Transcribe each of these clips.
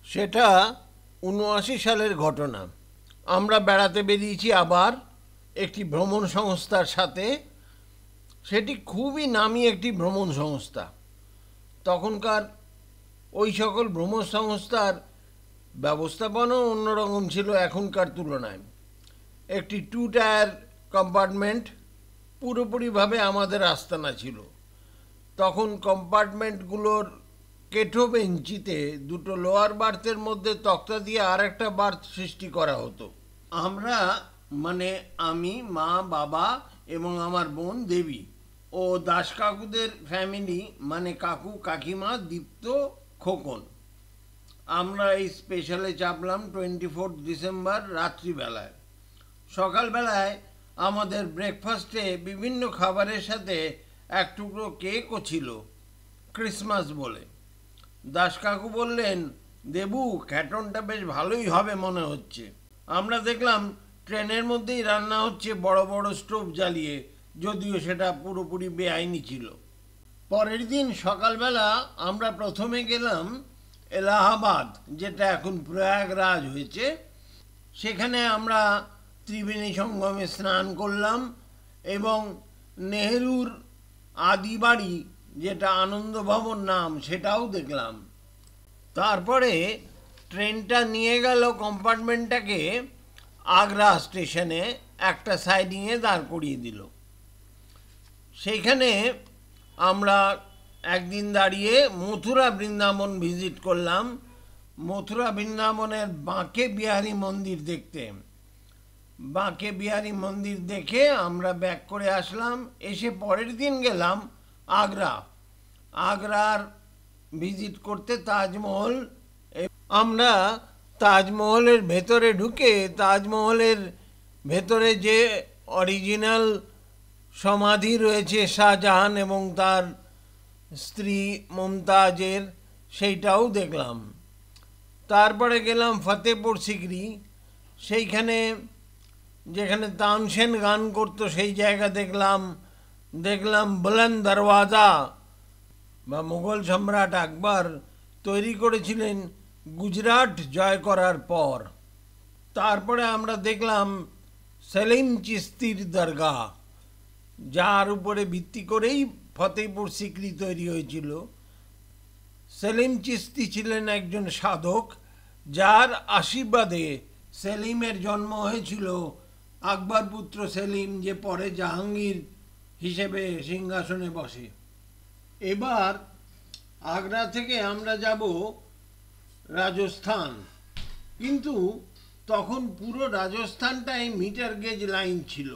সেটা ৭৯ সালের ঘটনা। আমরা বেড়াতে বেরিয়েছি আবার একটি ভ্রমণ সংস্থার সাথে। সেটি খুবই নামী একটি ভ্রমণ সংস্থা। তখনকার ওই সকল ভ্রমণ সংস্থার ব্যবস্থাপনাও অন্যরকম ছিল এখনকার তুলনায়। একটি 2 টায়ার কম্পার্টমেন্ট পুরোপুরিভাবে আমাদের আস্তানা ছিল। তখন কম্পার্টমেন্টগুলোর কেঠো বেঞ্চিতে দুটো লোয়ার বার্থের মধ্যে তক্তা দিয়ে আর একটা বার্থ সৃষ্টি করা হতো। আমরা মানে আমি, মা, বাবা এবং আমার বোন দেবী ও দাস কাকুদের ফ্যামিলি মানে কাকু, কাকিমা, দীপ্ত, খোকন, আমরা এই স্পেশালে চাপলাম 24 ডিসেম্বর রাত্রিবেলায়। সকালবেলায় আমাদের ব্রেকফাস্টে বিভিন্ন খাবারের সাথে এক টুকরো কেকও ছিল, ক্রিসমাস বলে। দাস কাকু বললেন, দেবু, খ্যাটনটা বেশ ভালোই হবে মনে হচ্ছে। আমরা দেখলাম ট্রেনের মধ্যেই রান্না হচ্ছে বড় বড় স্টোভ জ্বালিয়ে, যদিও সেটা পুরোপুরি বেআইনি ছিল। পরের দিন সকালবেলা আমরা প্রথমে গেলাম এলাহাবাদ, যেটা এখন প্রয়াগরাজ হয়েছে। সেখানে আমরা ত্রিবেণী সঙ্গমে স্নান করলাম এবং নেহেরুর আদি বাড়ি, যেটা আনন্দ ভবন নাম, সেটাও দেখলাম। তারপরে ট্রেনটা নিয়ে গেল কম্পার্টমেন্টটাকে আগ্রা স্টেশনে, একটা সাইডিংয়ে দাঁড় করিয়ে দিল। সেইখানে আমরা একদিন দাঁড়িয়ে মথুরা বৃন্দাবন ভিজিট করলাম, মথুরা বৃন্দাবনের বাঁকে বিহারী মন্দির দেখতে। বাঁকে বিহারী মন্দির দেখে আমরা ব্যাক করে আসলাম। এসে পরের দিন গেলাম আগ্রা। আগ্রার ভিজিট করতে তাজমহল। আমরা তাজমহলের ভেতরে ঢুকে তাজমহলের ভেতরে যে অরিজিনাল সমাধি রয়েছে শাহজাহান এবং তার স্ত্রী মমতাজের, সেইটাও দেখলাম। তারপরে গেলাম ফতেপুর সিকরি। সেইখানে যেখানে তানসেন গান করতো সেই জায়গা দেখলাম বুলন্দ দরওয়াজা, বা মুঘল সম্রাট আকবর তৈরি করেছিলেন গুজরাট জয় করার পর। তারপরে আমরা দেখলাম সেলিম চিস্তির দরগাহ, যার উপরে ভিত্তি করেই ফতেপুর সিকরি তৈরি হয়েছিল। সেলিম চিস্তি ছিলেন একজন সাধক, যার আশীর্বাদে সেলিমের জন্ম হয়েছিল। আকবর পুত্র সেলিম, যে পরে জাহাঙ্গীর হিসেবে সিংহাসনে বসে। এবার আগ্রা থেকে আমরা যাব রাজস্থান। কিন্তু তখন পুরো রাজস্থানটাই মিটার গেজ লাইন ছিল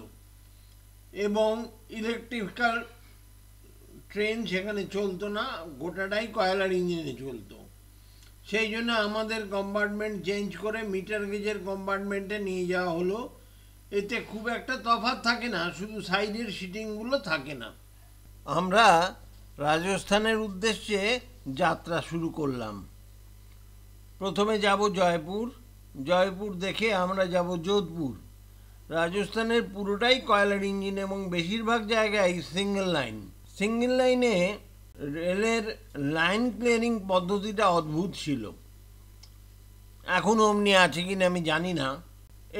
এবং ইলেকট্রিক্যাল ট্রেন সেখানে চলতো না, গোটাটাই কয়লার ইঞ্জিনে চলতো। সেই জন্য আমাদের কম্পার্টমেন্ট চেঞ্জ করে মিটার গেজের কম্পার্টমেন্টে নিয়ে যাওয়া হলো। এতে খুব একটা তফাৎ থাকে না, শুধু সাইডের সিটিংগুলো থাকে না। আমরা রাজস্থানের উদ্দেশ্যে যাত্রা শুরু করলাম। প্রথমে যাব জয়পুর। জয়পুর দেখে আমরা যাব যোধপুর। রাজস্থানের পুরোটাই কয়লার ইঞ্জিন এবং বেশিরভাগ জায়গায় সিঙ্গেল লাইন। সিঙ্গেল লাইনে রেলের লাইন ক্লিয়ারিং পদ্ধতিটা অদ্ভুত ছিল। এখনও অমনি আছে কিনা আমি জানি না।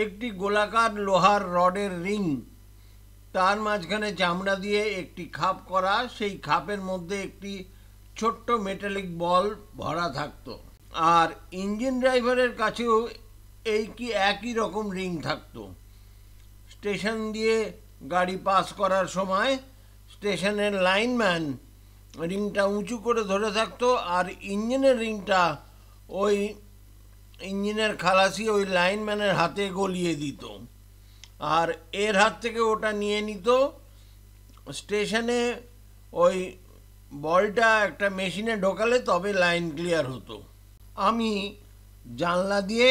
একটি গোলাকার লোহার রডের রিং, তার মাঝখানে চামড়া দিয়ে একটি খাপ করা, সেই খাপের মধ্যে একটি ছোট্ট মেটালিক বল ভরা থাকতো। আর ইঞ্জিন ড্রাইভারের কাছেও একই রকম রিং থাকতো। স্টেশন দিয়ে গাড়ি পাস করার সময় স্টেশনের লাইনম্যান রিংটা উঁচু করে ধরে থাকতো, আর ইঞ্জিনের রিংটা ওই ইঞ্জিনের খালাসি ওই লাইনম্যানের হাতে গলিয়ে দিত, আর এর হাত থেকে ওটা নিয়ে নিত। স্টেশনে ওই বলটা একটা মেশিনে ঢোকালে তবে লাইন ক্লিয়ার হতো। আমি জানলা দিয়ে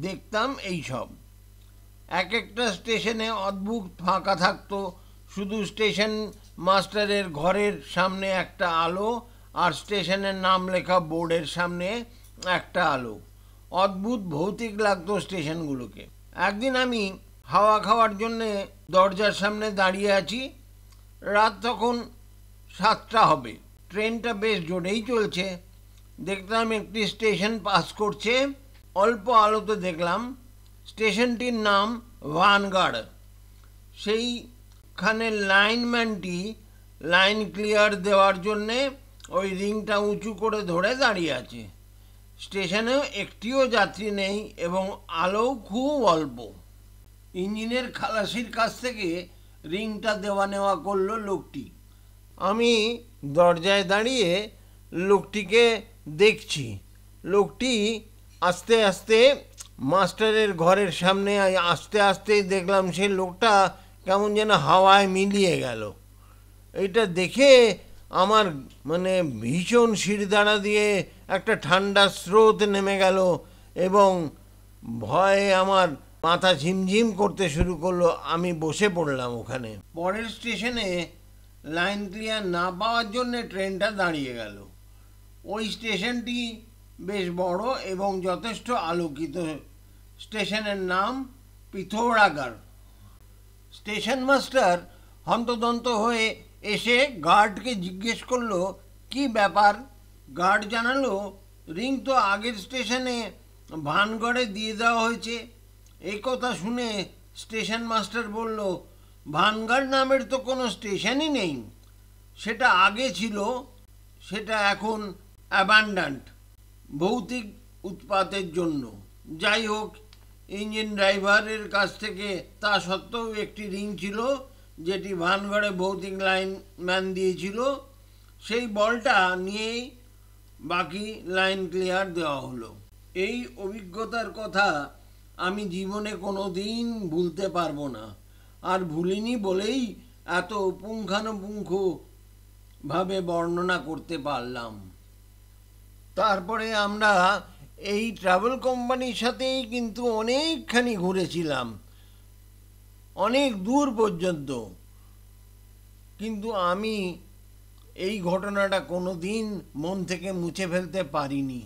দেখতাম এই সব। এক একটা স্টেশনে অদ্ভুত ফাঁকা থাকতো, শুধু স্টেশন মাস্টারের ঘরের সামনে একটা আলো আর স্টেশনের নাম লেখা বোর্ডের সামনে একটা আলো। অদ্ভুত ভৌতিক লাগতো স্টেশনগুলোকে। একদিন আমি হাওয়া খাওয়ার জন্যে দরজার সামনে দাঁড়িয়ে আছি। রাত তখন 7টা হবে। ট্রেনটা বেশ জোরেই চলছে। দেখলাম একটি স্টেশন পাস করছে। অল্প আলোতে দেখলাম স্টেশনটির নাম ভানগাড়। সেইখানে লাইনম্যানটি লাইন ক্লিয়ার দেওয়ার জন্যে ওই রিংটা উঁচু করে ধরে দাঁড়িয়ে আছে। স্টেশনেও একটিও যাত্রী নেই এবং আলোও খুব অল্প। ইঞ্জিনের খালাসির কাছ থেকে রিংটা দেওয়া নেওয়া করলো লোকটি। আমি দরজায় দাঁড়িয়ে লোকটিকে দেখছি। লোকটি আস্তে আস্তে মাস্টারের ঘরের সামনে আস্তে আস্তেই দেখলাম সে লোকটা কেমন যেন হাওয়ায় মিলিয়ে গেল। এটা দেখে আমার ভীষণ শিরদাঁড়া দিয়ে একটা ঠান্ডা স্রোত নেমে গেল এবং ভয়ে আমার মাথা ঝিমঝিম করতে শুরু করলো। আমি বসে পড়লাম ওখানে। পরের স্টেশনে লাইন ক্লিয়ার না পাওয়ার জন্যে ট্রেনটা দাঁড়িয়ে গেল। ওই স্টেশনটি বেশ বড় এবং যথেষ্ট আলোকিত। স্টেশনের নাম পিথৌরাগড়। স্টেশন মাস্টার হন্তদন্ত হয়ে এসে গার্ডকে জিজ্ঞেস করলো কি ব্যাপার। গার্ড জানালো রিং তো আগের স্টেশনে ভানগড়ে দিয়ে দেওয়া হয়েছে। এই কথা শুনে স্টেশন মাস্টার বলল, ভানগড় নামের তো কোনো স্টেশনই নেই। সেটা আগে ছিল, সেটা এখন অ্যাবান্ডান্ট ভৌতিক উৎপাতের জন্য। যাই হোক, ইঞ্জিন ড্রাইভারের কাছ থেকে তা সত্ত্বেও একটি রিং ছিল যেটি ভানগড়ে ভৌতিক লাইনম্যান দিয়েছিল। সেই বলটা নিয়েই বাকি লাইন ক্লিয়ার দেওয়া হলো। এই অভিজ্ঞতার কথা আমি জীবনে কোনো দিন ভুলতে পারবো না। আর ভুলিনি বলেই এত পুঙ্খানুপুঙ্খভাবে বর্ণনা করতে পারলাম। তারপরে আমরা এই ট্রাভেল কোম্পানির সাথেই কিন্তু অনেকখানি ঘুরেছিলাম, অনেক দূর পর্যন্ত। কিন্তু আমি এই ঘটনাটা কোনো দিন মন থেকে মুছে ফেলতে পারিনি।